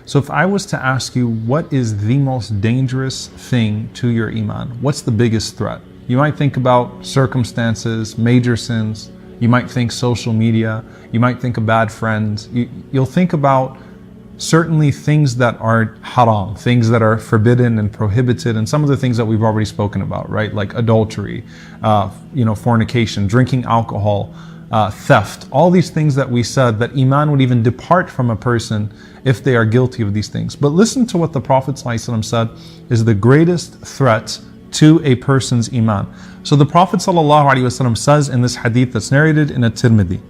So if I was to ask you, what is the most dangerous thing to your iman? What's the biggest threat? You might think about circumstances, major sins. You might think social media. You might think of bad friends. You'll think about certainly things that are haram, things that are forbidden and prohibited, and some of the things that we've already spoken about, right? Like adultery, fornication, drinking alcohol, theft, all these things that we said that iman would even depart from a person if they are guilty of these things. But listen to what the Prophet ﷺ said is the greatest threat to a person's iman. So the Prophet ﷺ says in this hadith that's narrated in At-Tirmidhi,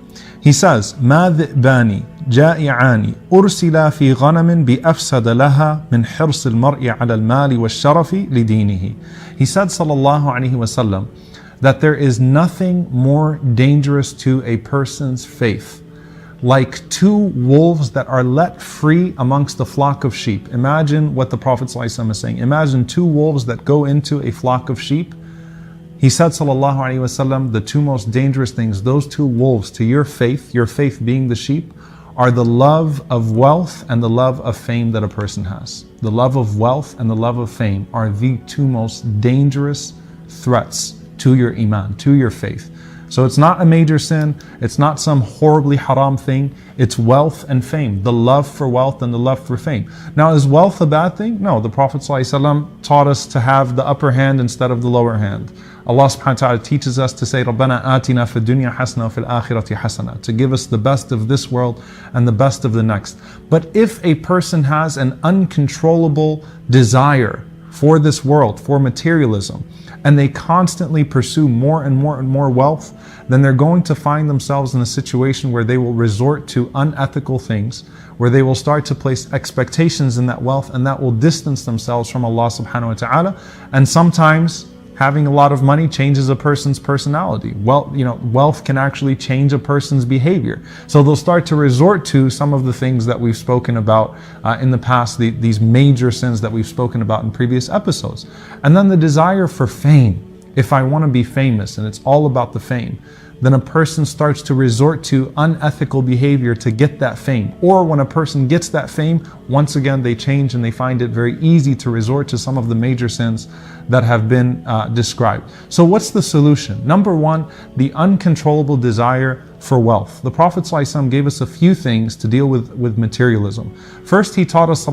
he says, مَا ذِئْبَانِ جَائِعَانِ أُرْسِلَا فِي غَنَمٍ بِأَفْسَدَ لَهَا مِنْ حِرْصِ الْمَرْءِ عَلَى الْمَالِ وَالشَّرَفِ لِدِينِهِ. He said, sallallahu alaihi wasallam, that there is nothing more dangerous to a person's faith like two wolves that are let free amongst a flock of sheep. Imagine what the Prophet ﷺ is saying. Imagine two wolves that go into a flock of sheep. He said, sallallahu alaihi wasallam, the two most dangerous things, those two wolves to your faith being the sheep, are the love of wealth and the love of fame that a person has. The love of wealth and the love of fame are the two most dangerous threats to your iman, to your faith. So it's not a major sin, it's not some horribly haram thing, it's wealth and fame, the love for wealth and the love for fame. Now, is wealth a bad thing? No, the Prophet ﷺ taught us to have the upper hand instead of the lower hand. Allah subhanahu wa ta'ala teaches us to say, رَبَّنَا آتِنَا فِي الدُّنْيَا حَسَنَةً وَفِي الْآخِرَةِ حَسَنَةً, to give us the best of this world and the best of the next. But if a person has an uncontrollable desire for this world, for materialism, and they constantly pursue more and more and more wealth, then they're going to find themselves in a situation where they will resort to unethical things, where they will start to place expectations in that wealth, and that will distance themselves from Allah subhanahu wa ta'ala. And sometimes having a lot of money changes a person's personality. Wealth can actually change a person's behavior. So they'll start to resort to some of the things that we've spoken about in the past, these major sins that we've spoken about in previous episodes. And then the desire for fame. If I want to be famous and it's all about the fame, then a person starts to resort to unethical behavior to get that fame. Or when a person gets that fame, once again they change and they find it very easy to resort to some of the major sins that have been described. So what's the solution? Number one, the uncontrollable desire for wealth. The Prophet ﷺ gave us a few things to deal with materialism. First, he taught us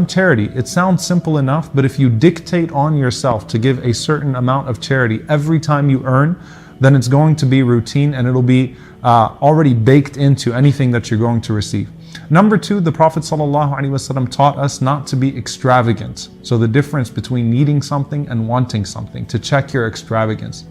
charity. It sounds simple enough, but if you dictate on yourself to give a certain amount of charity every time you earn, then it's going to be routine and it'll be already baked into anything that you're going to receive. Number two, the Prophet ﷺ taught us not to be extravagant. So the difference between needing something and wanting something, to check your extravagance.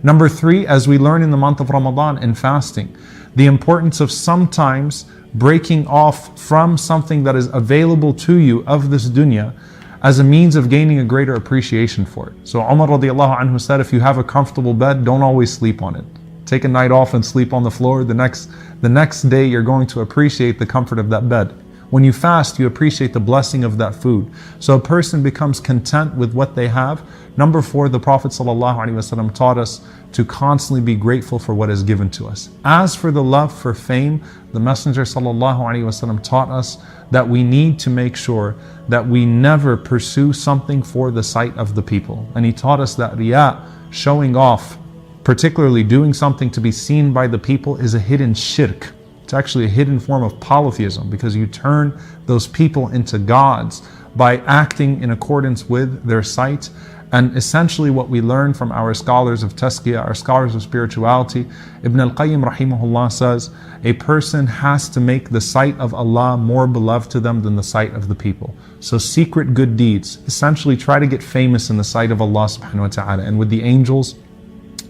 Number three, as we learn in the month of Ramadan in fasting, the importance of sometimes breaking off from something that is available to you of this dunya as a means of gaining a greater appreciation for it. So Umar radiallahu anhu said, if you have a comfortable bed, don't always sleep on it. Take a night off and sleep on the floor. The next day you're going to appreciate the comfort of that bed. When you fast, you appreciate the blessing of that food. So a person becomes content with what they have. Number four, the Prophet ﷺ taught us to constantly be grateful for what is given to us. As for the love for fame, the Messenger ﷺ taught us that we need to make sure that we never pursue something for the sight of the people. And he taught us that riya, showing off, particularly doing something to be seen by the people, is a hidden shirk. It's actually a hidden form of polytheism, because you turn those people into gods by acting in accordance with their sight. And essentially what we learn from our scholars of tazkiyah, our scholars of spirituality, Ibn al-Qayyim rahimahullah says, a person has to make the sight of Allah more beloved to them than the sight of the people. So secret good deeds, essentially try to get famous in the sight of Allah subhanahu wa ta'ala and with the angels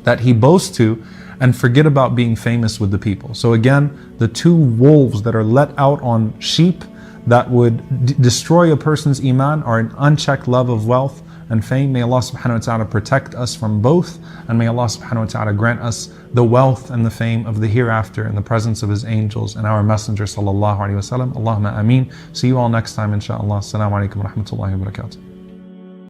that He boasts to, and forget about being famous with the people. So again, the two wolves that are let out on sheep that would destroy a person's iman are an unchecked love of wealth and fame. May Allah subhanahu wa ta'ala protect us from both, and may Allah subhanahu wa ta'ala grant us the wealth and the fame of the hereafter in the presence of His angels and our Messenger sallallahu alaihi wasallam. Allahumma ameen. See you all next time inshaAllah. Assalamu alaikum wa rahmatullahi wa barakatuh.